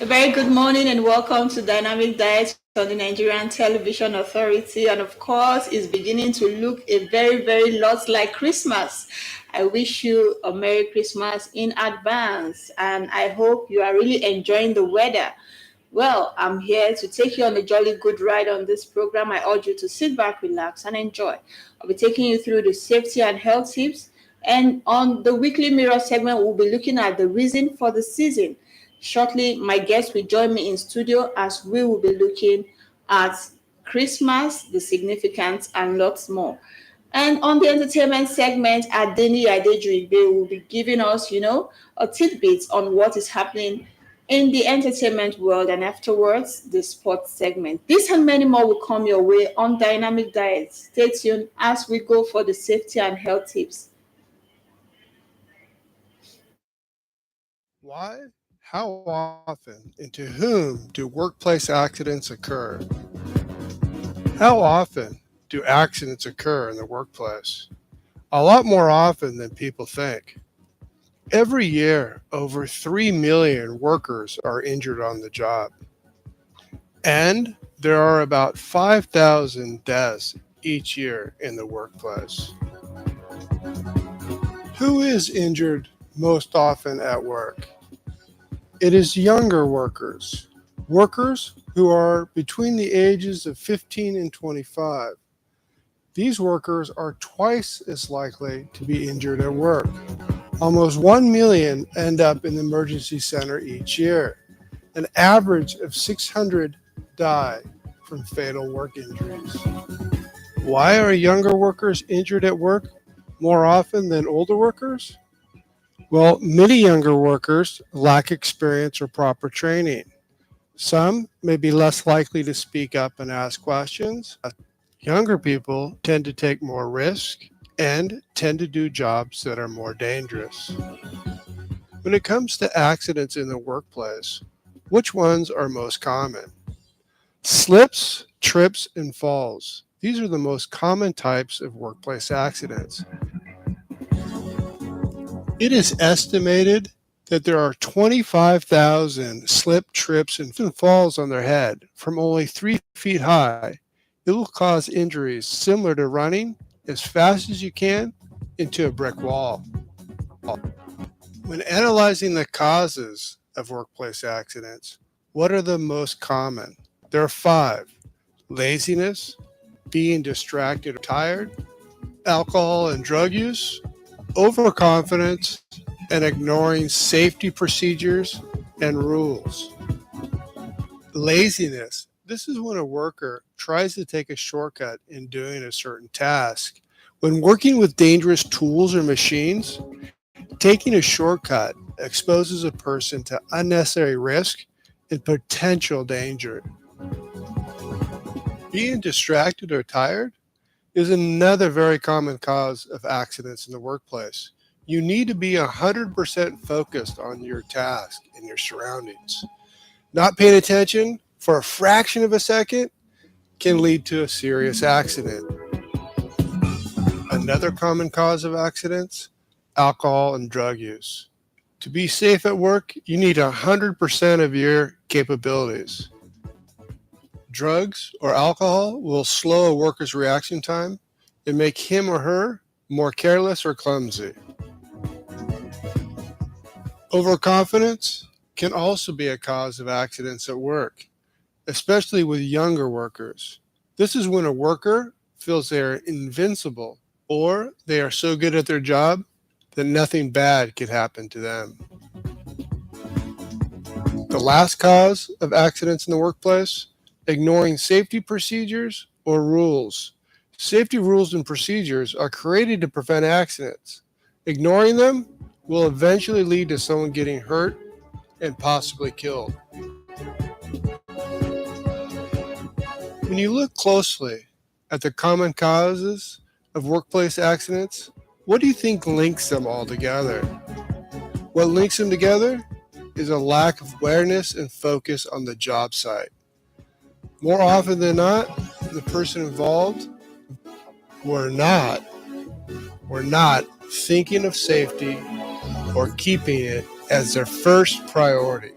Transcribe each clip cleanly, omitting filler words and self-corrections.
A very good morning and welcome to Dynamic Diet on the Nigerian Television Authority. And of course, it's beginning to look a very lot like Christmas. I wish you a Merry Christmas in advance, and I hope you are really enjoying the weather. Well, I'm here to take you on a jolly good ride on this program. I urge you to sit back, relax, and enjoy. I'll be taking you through the safety and health tips. And on the weekly mirror segment, we'll be looking at the reason for the season. Shortly, my guest will join me in studio as we will be looking at Christmas, the significance, and lots more. And on the entertainment segment, Adeni Adejuibe will be giving us, a tidbit on what is happening in the entertainment world, and afterwards, the sports segment. This and many more will come your way on Dynamic Diet. Stay tuned as we go for the safety and health tips. Why, how often, and to whom do workplace accidents occur? How often do accidents occur in the workplace? A lot more often than people think. Every year, over 3 million workers are injured on the job. And there are about 5,000 deaths each year in the workplace. Who is injured most often at work? It is younger workers who are between the ages of 15 and 25. These workers are twice as likely to be injured at work. Almost 1 million end up in the emergency center each year. An average of 600 die from fatal work injuries. Why are younger workers injured at work more often than older workers? Well, many younger workers lack experience or proper training. Some may be less likely to speak up and ask questions. Younger people tend to take more risk and tend to do jobs that are more dangerous. When it comes to accidents in the workplace, which ones are most common? Slips, trips, and falls. These are the most common types of workplace accidents. It is estimated that there are 25,000 slip, trips, and falls on their head from only 3 feet high. It will cause injuries similar to running as fast as you can into a brick wall. When analyzing the causes of workplace accidents, what are the most common? There are 5. Laziness, being distracted or tired, alcohol and drug use, overconfidence, and ignoring safety procedures and rules. Laziness. This is when a worker tries to take a shortcut in doing a certain task. When working with dangerous tools or machines, taking a shortcut exposes a person to unnecessary risk and potential danger. Being distracted or tired is another very common cause of accidents in the workplace. You need to be 100% focused on your task and your surroundings. Not paying attention for a fraction of a second can lead to a serious accident. Another common cause of accidents, alcohol and drug use. To be safe at work, you need 100% of your capabilities. Drugs or alcohol will slow a worker's reaction time and make him or her more careless or clumsy. Overconfidence can also be a cause of accidents at work, especially with younger workers. This is when a worker feels they are invincible or they are so good at their job that nothing bad could happen to them. The last cause of accidents in the workplace, ignoring safety procedures or rules. Safety rules and procedures are created to prevent accidents. Ignoring them will eventually lead to someone getting hurt and possibly killed. When you look closely at the common causes of workplace accidents, what do you think links them all together? What links them together is a lack of awareness and focus on the job site. More often than not, the person involved were not thinking of safety or keeping it as their first priority.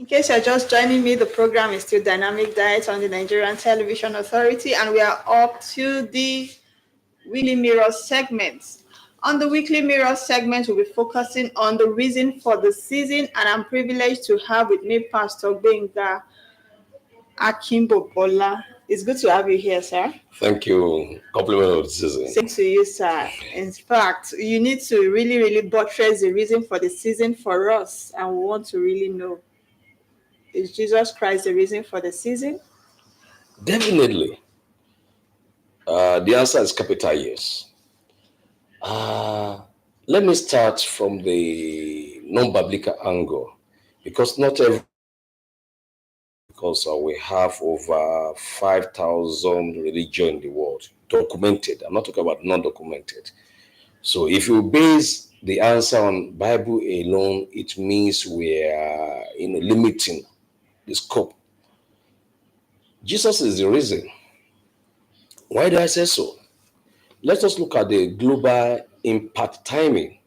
In case you're just joining me, the program is still Dynamic Diet on the Nigerian Television Authority, and we are up to the Weekly Mirror segment. On the Weekly Mirror segment, we'll be focusing on the reason for the season, and I'm privileged to have with me Pastor Benga Akimbo Bola. It's good to have you here, sir. Thank you. Compliment of the season. Same to you, sir. In fact, you need to really, really buttress the reason for the season for us, and we want to really know, is Jesus Christ the reason for the season? Definitely. The answer is capital yes. Let me start from the non-biblical angle, because not every because we have over 5,000 religions in the world documented. I'm not talking about non-documented. So if you base the answer on Bible alone, it means we are limiting the scope. Jesus is the reason. Why do I say so? Let us look at the global impact timing.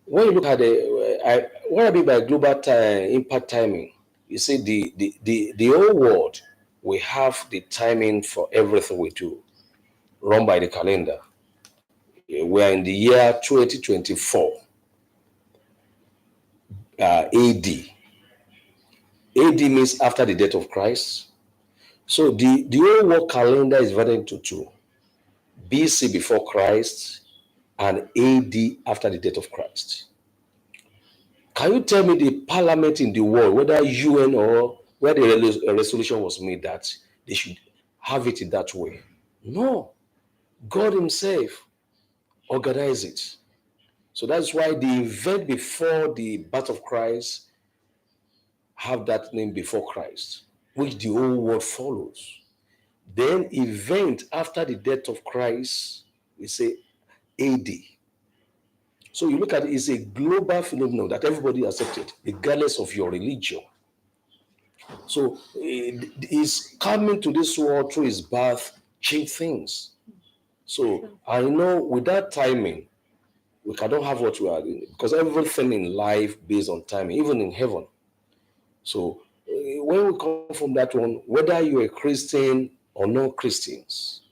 When you look at what I mean by global impact timing, you see the whole world, we have the timing for everything we do, run by the calendar. We are in the year 2024 AD. AD means after the death of Christ. So the whole world calendar is divided into two: BC before Christ and AD after the death of Christ. Can you tell me the parliament in the world, whether UN or where the resolution was made that they should have it in that way? No. God himself organized it. So that's why the event before the birth of Christ have that name before Christ, which the whole world follows. Then event after the death of Christ, we say AD. So you look at it, it's a global phenomenon that everybody accepted, regardless of your religion. So his coming to this world through his birth changed things. So I know with that timing, we cannot have what we are doing, because everything in life based on timing, even in heaven. So when we come from that one, whether you're a Christian or non-Christians,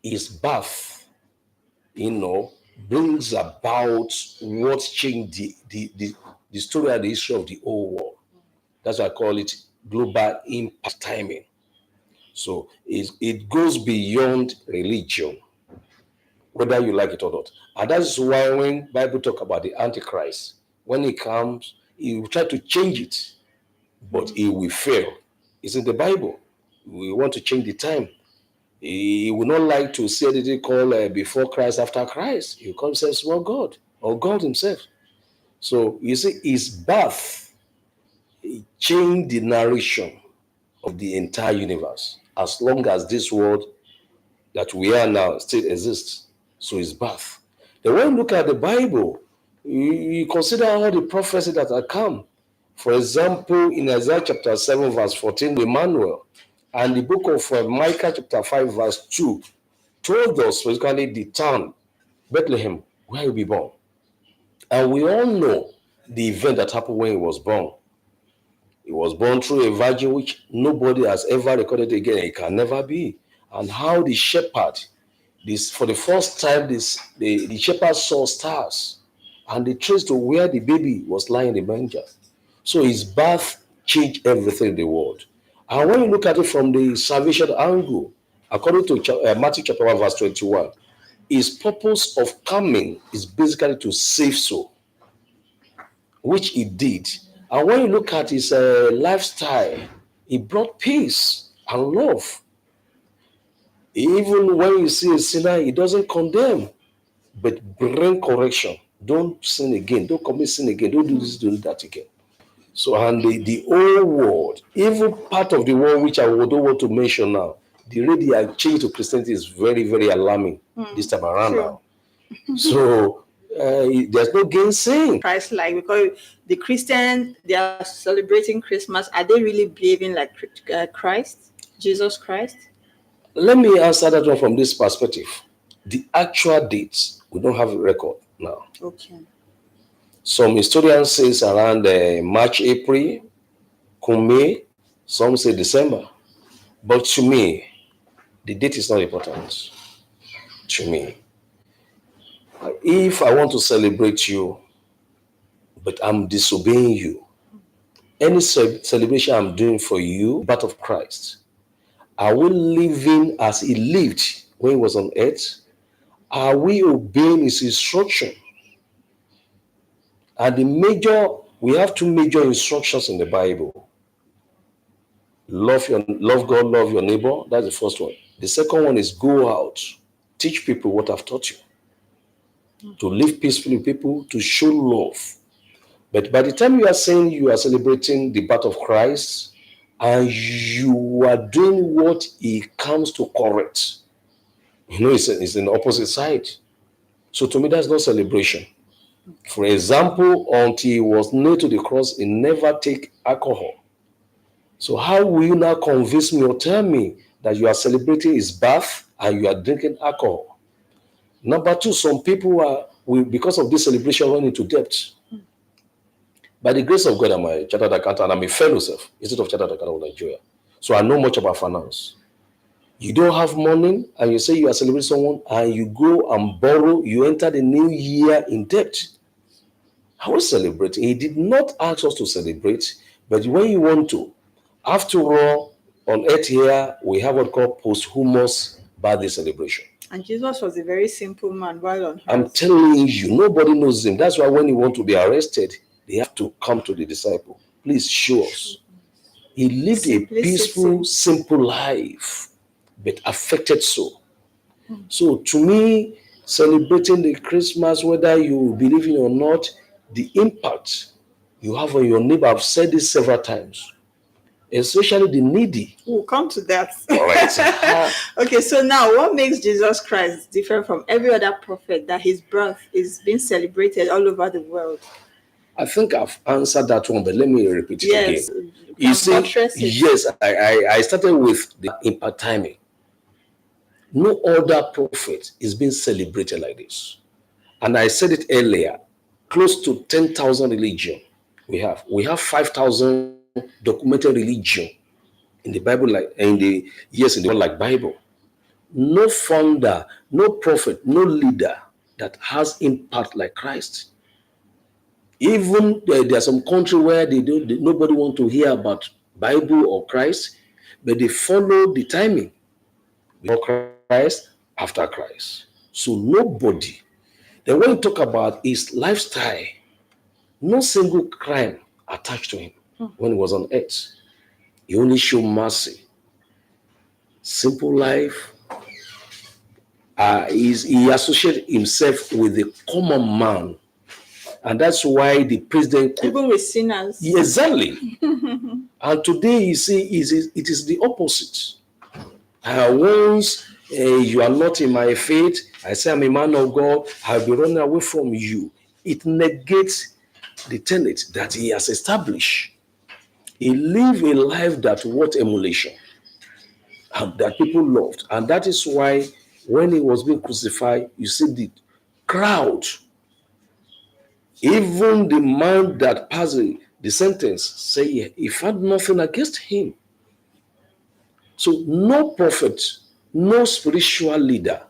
his birth, brings about what changed the story and the history of the whole world. That's why I call it global impact timing. So it goes beyond religion, whether you like it or not. And that's why when Bible talk about the Antichrist, when he comes, he will try to change it, but he will fail. It's in the Bible. We want to change the time. He will not like to see anything called before Christ, after Christ. He will call himself small God or God himself. So you see, his birth changed the narration of the entire universe, as long as this world that we are now still exists. So his birth. Then when you look at the Bible, you consider all the prophecies that are come. For example, in Isaiah chapter 7, verse 14, Emmanuel, and the book of Micah chapter 5, verse 2, told us specifically the town, Bethlehem, where he will be born. And we all know the event that happened when he was born. He was born through a virgin, which nobody has ever recorded again. It can never be. And how the shepherd, for the first time, the shepherd saw stars, and they traced to where the baby was lying in the manger. So his birth changed everything in the world. And when you look at it from the salvation angle, according to Matthew chapter 1, verse 21, his purpose of coming is basically to save soul, which he did. And when you look at his lifestyle, he brought peace and love. Even when you see a sinner, he doesn't condemn, but bring correction. Don't sin again. Don't commit sin again. Don't do this, do that again. So, and the whole world, even part of the world which I don't want to mention now, the way they are changed to Christianity is very, very alarming this time around now. So, there's no gainsaying. Christ-like, because the Christians, they are celebrating Christmas. Are they really behaving like Christ, Jesus Christ? Let me answer that one from this perspective. The actual dates, we don't have a record now. Okay. Some historians say around March, April. May, some say December. But to me, the date is not important. To me, if I want to celebrate you, but I'm disobeying you, any celebration I'm doing for you, birth of Christ, are we living as he lived when he was on earth? Are we obeying his instruction? And we have two major instructions in the Bible. Love God, love your neighbor. That's the first one. The second one is go out, teach people what I've taught you, to live peacefully with people, to show love. But by the time you are saying you are celebrating the birth of Christ and you are doing what he comes to correct, it's in the opposite side. So to me, that's not celebration. For example, until he was nailed to the cross, he never take alcohol. So how will you now convince me or tell me that you are celebrating his birth and you are drinking alcohol? Number two, some people will, because of this celebration, run into debt. By the grace of God, I'm a chartered accountant and I'm a fellow self, instead of chartered accountant of Nigeria. So I know much about finance. You don't have money and you say you are celebrating someone and you go and borrow, you enter the new year in debt. How is celebrating? He did not ask us to celebrate, but when you want to, after all, on earth here, we have what called posthumous birthday celebration. And Jesus was a very simple man while on earth. I'm telling you, nobody knows him. That's why when he want to be arrested, they have to come to the disciple. Please show us. He lived a peaceful, simple life, but affected soul. So to me, celebrating the Christmas, whether you believe in or not, the impact you have on your neighbor, I've said this several times, especially the needy. We'll come to that. All right. Okay, so now what makes Jesus Christ different from every other prophet that his birth is being celebrated all over the world? I think I've answered that one, but let me repeat it again. You see, yes, I started with the impact timing. No other prophet is being celebrated like this. And I said it earlier, close to 10,000 religion we have. We have 5,000 documented religion in the Bible, in the world like Bible. No founder, no prophet, no leader that has impact like Christ. Even there are some countries where nobody want to hear about Bible or Christ, but they follow the timing. Before Christ, after Christ. So nobody. Then when you talk about his lifestyle, no single crime attached to him when he was on earth. He only showed mercy. Simple life. He associated himself with the common man. And that's why the president... Even with sinners. Exactly. And today, you see, it is the opposite. Once you are not in my faith, I say I'm a man of God, I'll be running away from you. It negates the tenet that he has established. He lived a life that worth emulation and that people loved. And that is why when he was being crucified, you see the crowd, even the man that passed the sentence, say he found nothing against him. So no prophet, no spiritual leader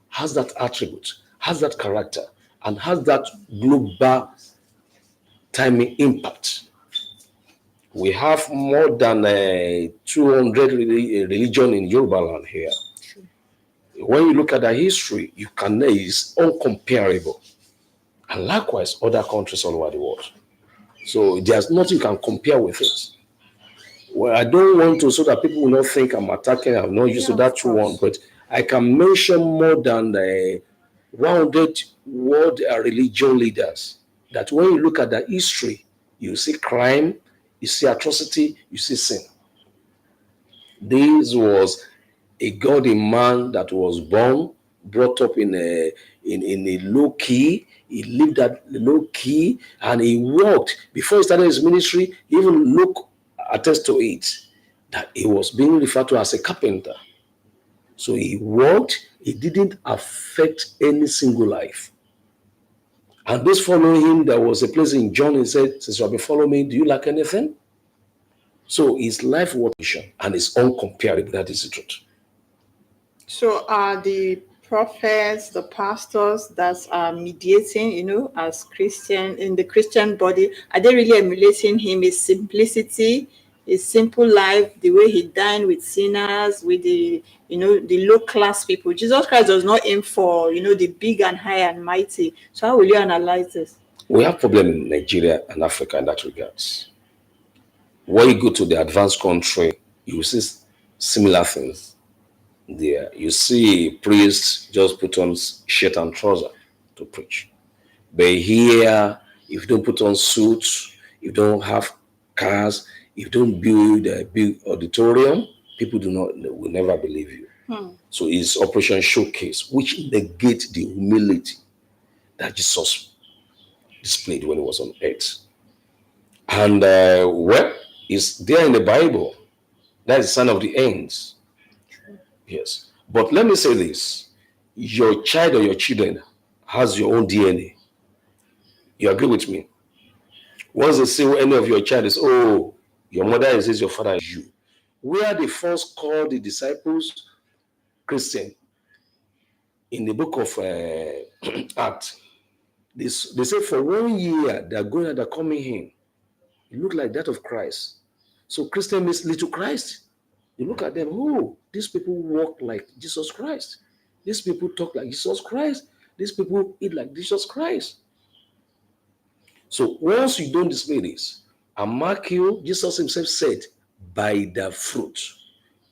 has that attribute, has that character, and has that global timing impact. We have more than 200 religion in Yoruba land here. When you look at the history, you can know it's uncomparable. And likewise, other countries all over the world. So there's nothing you can compare with it. Well, I don't want to, so that people will not think I'm attacking, I'm not used to that one, but I can mention more than 100 world religion leaders that when you look at the history, you see crime, you see atrocity, you see sin. This was a godly man that was born, brought up in a low key. He lived that low key and he worked. Before he started his ministry, even Luke attests to it, that he was being referred to as a carpenter. So he worked, he didn't affect any single life. And those following him, there was a place in John, he said, since you have been following me, do you lack anything? So his life was and is uncomparable. That is the truth. So are the prophets, the pastors that are mediating, as Christian in the Christian body, are they really emulating him? His simplicity, his simple life, the way he dined with sinners, with the low class people. Jesus Christ does not aim for, the big and high and mighty. So how will you analyze this? We have problem in Nigeria and Africa in that regards. When you go to the advanced country, you will see similar things there. You see a priest just put on shirt and trouser to preach. But here, if you don't put on suits, you don't have cars, if you don't build a big auditorium, people will never believe you. So it's Operation Showcase, which negates the humility that Jesus displayed when he was on earth. And well, it's there in the Bible. That is the sign of the ends. Yes. But let me say this. Your child or your children has your own DNA. You agree with me? Once they say any of your child is, oh, your mother is this, your father is you. Where they first called the disciples Christian in the book of Acts, they say for 1 year they're going and they're coming in. It looked like that of Christ. So Christian means little Christ. You look at them, oh, these people walk like Jesus Christ. These people talk like Jesus Christ. These people eat like Jesus Christ. So once you don't display this, and mark you, Jesus himself said, by the fruit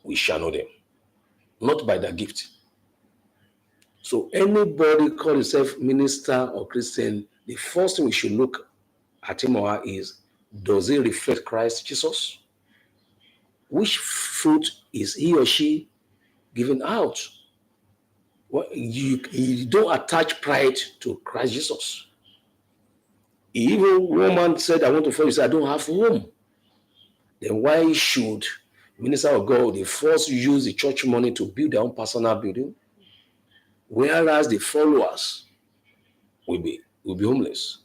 we shall know them, not by the gift. So anybody call himself minister or Christian, the first thing we should look at him or her is, does he reflect Christ Jesus? Which fruit is he or she giving out? Well, you don't attach pride to Christ Jesus. Even woman said, I want to follow you, said, I don't have home. Then why should minister of God, they first use the church money to build their own personal building, whereas the followers will be homeless?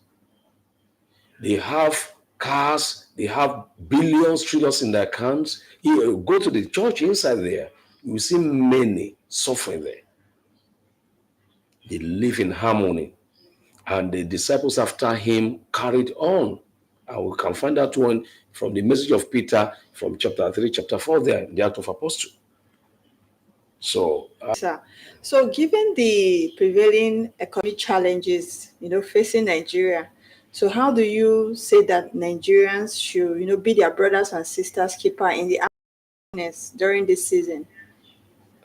They have cars, they have billions, trillions in their accounts. You go to the church inside there, you will see many suffering there. They live in harmony. And the disciples after him carried on. And we can find that one from the message of Peter from chapter 3, chapter 4 there in the Act of Apostle. So, So given the prevailing economic challenges, facing Nigeria, so how do you say that Nigerians should, be their brothers and sisters keeper in the darkness during this season?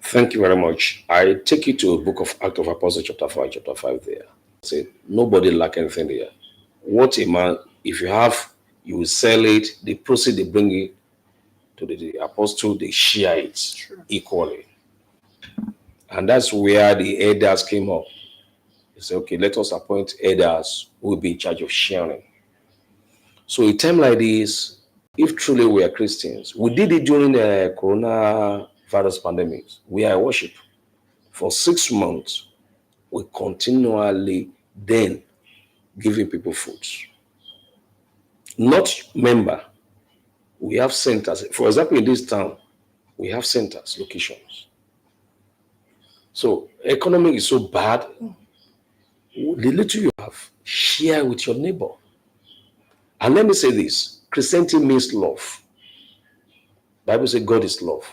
Thank you very much. I take you to a book of Act of Apostle, chapter 4, chapter 5 there. Say, nobody lack anything there. What a man, if you have, you will sell it, the proceed, they bring it to the apostle, they share it equally. And that's where the elders came up. They said, okay, let us appoint elders who will be in charge of sharing. So a time like this, if truly we are Christians, we did it during the coronavirus pandemic. We are worship. For 6 months, we continually then giving people food. Not member. We have centers. For example, in this town, we have centers, locations. So economy is so bad. The little you have, share with your neighbor. And let me say this, Christianity means love. Bible says God is love.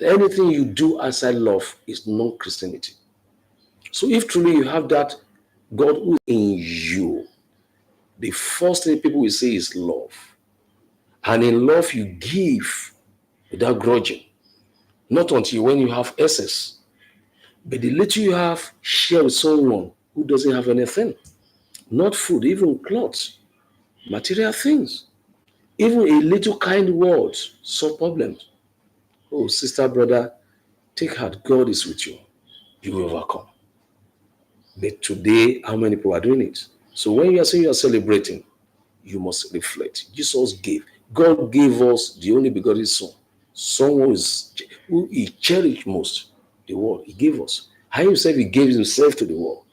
Anything you do outside love is non-Christianity. So if truly you have that God who is in you, the first thing people will say is love. And in love, you give without grudging. Not until when you have excess. But the little you have, share with someone who doesn't have anything. Not food, even clothes, material things. Even a little kind word solve problems. Oh, sister, brother, take heart. God is with you. You will overcome. But today, how many people are doing it? So when you are saying you are celebrating, you must reflect. Jesus gave. God gave us the only begotten Son. Someone who he cherished most, the world. He gave us. How himself he gave himself to the world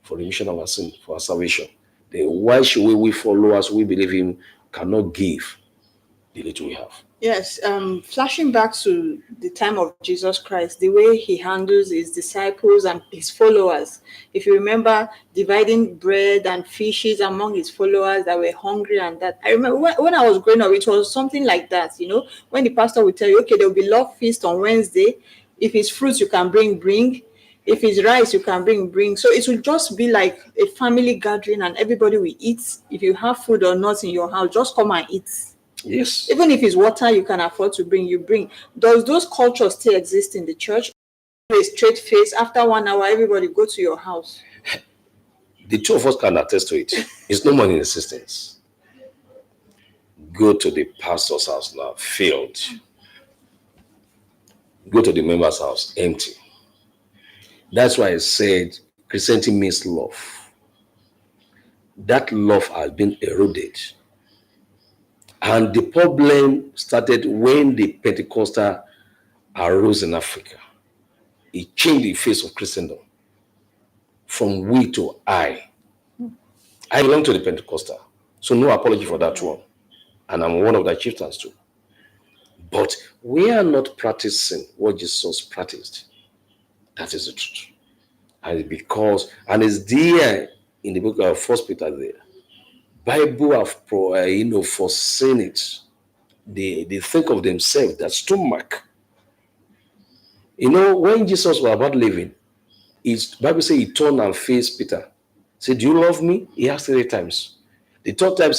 for the remission of our sin, for our salvation. Then why should we followers, we believe him, cannot give the little we have. Yes, flashing back to the time of Jesus Christ, the way he handles his disciples and his followers. If you remember, dividing bread and fishes among his followers that were hungry and that. I remember when I was growing up, it was something like that, when the pastor would tell you, okay, there will be love feast on Wednesday. If it's fruits you can bring. If it's rice you can bring. So it will just be like a family gathering and everybody will eat. If you have food or not in your house, just come and eat. Yes. Even if it's water you can afford to bring, you bring. Does those cultures still exist in the church? A straight face, after 1 hour, everybody go to your house. The two of us can attest to it. It's no more in existence. Go to the pastor's house now, filled. Go to the member's house, empty. That's why I said Christianity means love. That love has been eroded. And the problem started when the Pentecostal arose in Africa. It changed the face of Christendom from we to I. I belong to the Pentecostal, so no apology for that one. And I'm one of the chieftains too. But we are not practicing what Jesus practiced. That is the truth. And it's there in the book of First Peter there. Bible have foreseen it. They think of themselves that stomach. When Jesus was about leaving, Bible says he turned and faced Peter. Said, do you love me? He asked 3 times. The third time,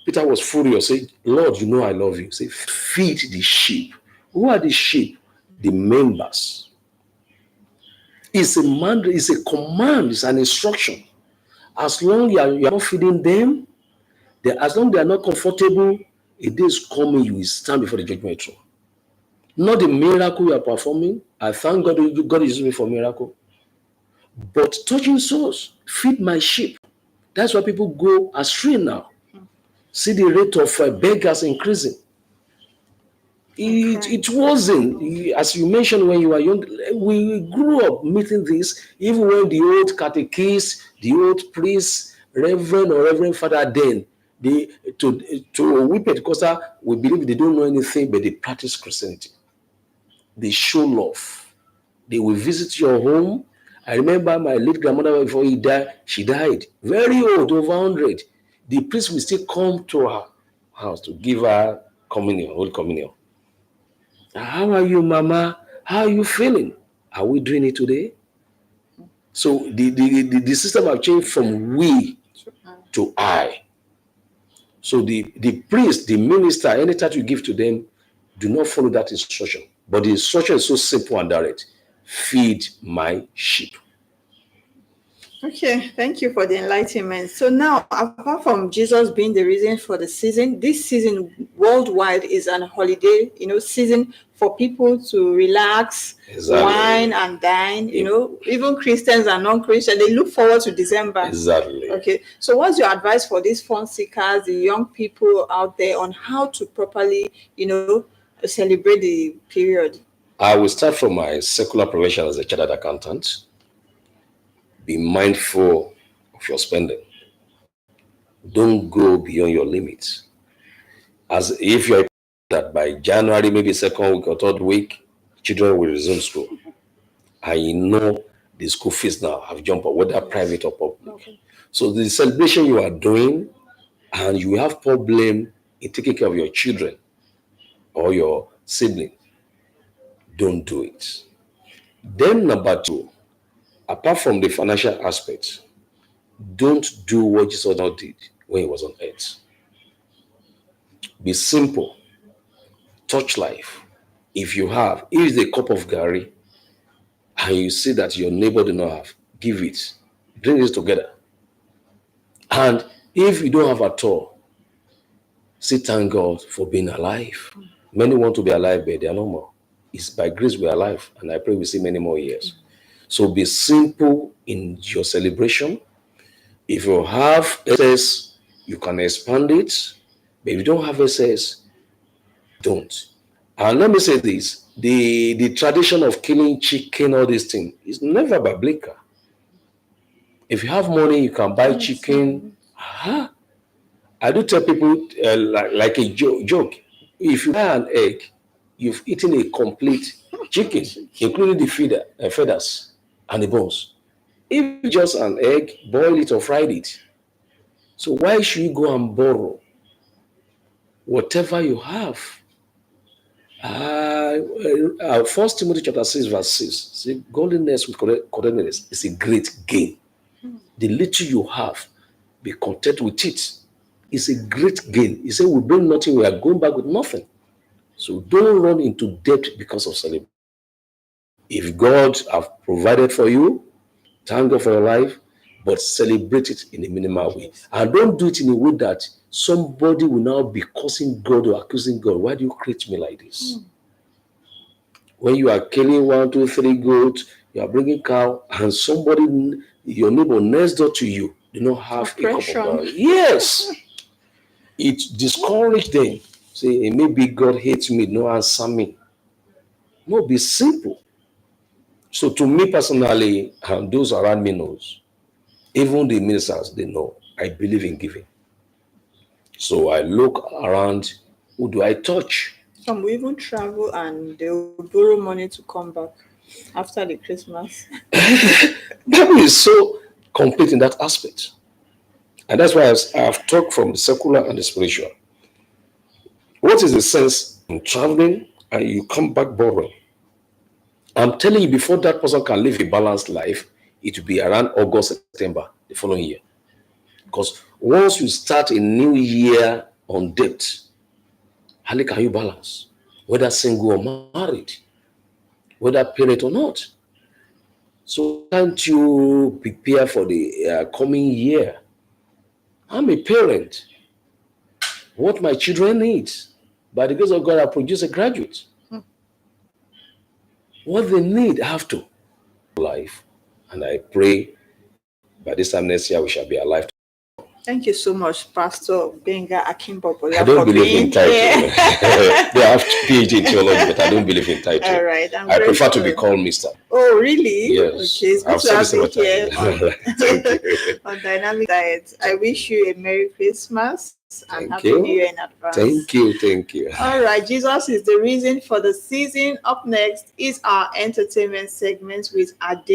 Peter was furious. Said, Lord, you know I love you. Say, feed the sheep. Who are the sheep? The members. It's a mandate, it's a command, it's an instruction. As long as you are not feeding them, as long as they are not comfortable, a day is coming, you will stand before the judgment throne. Not the miracle you are performing. I thank God God is using me for miracle. But touching souls, feed my sheep. That's why people go astray now. See the rate of beggars increasing. It wasn't, as you mentioned when you were young, we grew up meeting this, even when the old catechist, the old priest, reverend father then, we Pentecostal, we believe they don't know anything, but they practice Christianity. They show love. They will visit your home. I remember my late grandmother, before she died, very old, over 100. The priest will still come to her house to give her communion, Holy Communion. How are you, Mama? How are you feeling? Are we doing it today? So the system have changed from we to I. So the priest, the minister, any time you give to them, do not follow that instruction. But the instruction is so simple and direct. Feed my sheep. Okay, thank you for the enlightenment. So now, apart from Jesus being the reason for the season, this season worldwide is an holiday, season for people to relax, Exactly. wine and dine. Even Christians and non-Christians, they look forward to December. Exactly. Okay, so what's your advice for these fun seekers, the young people out there, on how to properly, celebrate the period? I will start from my secular profession as a chartered accountant. Be mindful of your spending. Don't go beyond your limits. As if you're that by January, maybe second week or third week, children will resume school. And the school fees now have jumped up, whether private or public. Okay. So the celebration you are doing, and you have problem in taking care of your children or your sibling, don't do it. Then number 2, apart from the financial aspect, don't do what Jesus did when he was on earth. Be simple. Touch life. If it's a cup of gari and you see that your neighbor do not have, give it. Drink it together. And if you don't have at all, say thank God for being alive. Many want to be alive, but they are no more. It's by grace we are alive, and I pray we see many more years. So be simple in your celebration. If you have excess, you can expand it. But if you don't have excess, don't. And let me say this, the tradition of killing chicken, all these things, is never biblical. If you have money, you can buy chicken. I do tell people like a joke. If you buy an egg, you've eaten a complete chicken, including the feathers and the bones. If just an egg, boil it or fried it. So why should you go and borrow whatever you have? First Timothy chapter 6, verse 6. See, godliness with correctness is a great gain. The little you have, be content with it. It's a great gain. He said, we bring nothing, we are going back with nothing. So don't run into debt because of celebration. If God have provided for you, thank God for your life, but celebrate it in a minimal way. And don't do it in a way that somebody will now be cursing God or accusing God. Why do you create me like this? When you are killing 1, 2, 3 goats, you are bringing cow, and somebody, your neighbor next door to you, do not have a cup of milk. Yes. It discouraged them. Say, maybe God hates me, no answer me. No, be simple. So to me personally, and those around me knows, even the ministers, they know, I believe in giving. So I look around, who do I touch? Some will even travel and they'll borrow money to come back after the Christmas. Bible is so complete in that aspect. And that's why I've talked from the secular and the spiritual. What is the sense in traveling and you come back borrowing? I'm telling you, before that person can live a balanced life, it will be around August, September the following year. Because once you start a new year on debt, how can you balance? Whether single or married, whether parent or not. So can't you prepare for the coming year? I'm a parent. What my children need, by the grace of God, I produce a graduate. What they need, I have to life. And I pray by this time next year we shall be alive. Thank you so much, Pastor Benga Akimbobola. I don't believe in title. They have PhD in theology, but I don't believe in title. All right, I prefer to be called Mr. Oh, really? Yes. Okay, it's good I've to said have this you here Thank you. on Dynamic Diet. I wish you a Merry Christmas and Thank Happy you. New Year in advance. Thank you. All right, Jesus is the reason for the season. Up next is our entertainment segment with Ade.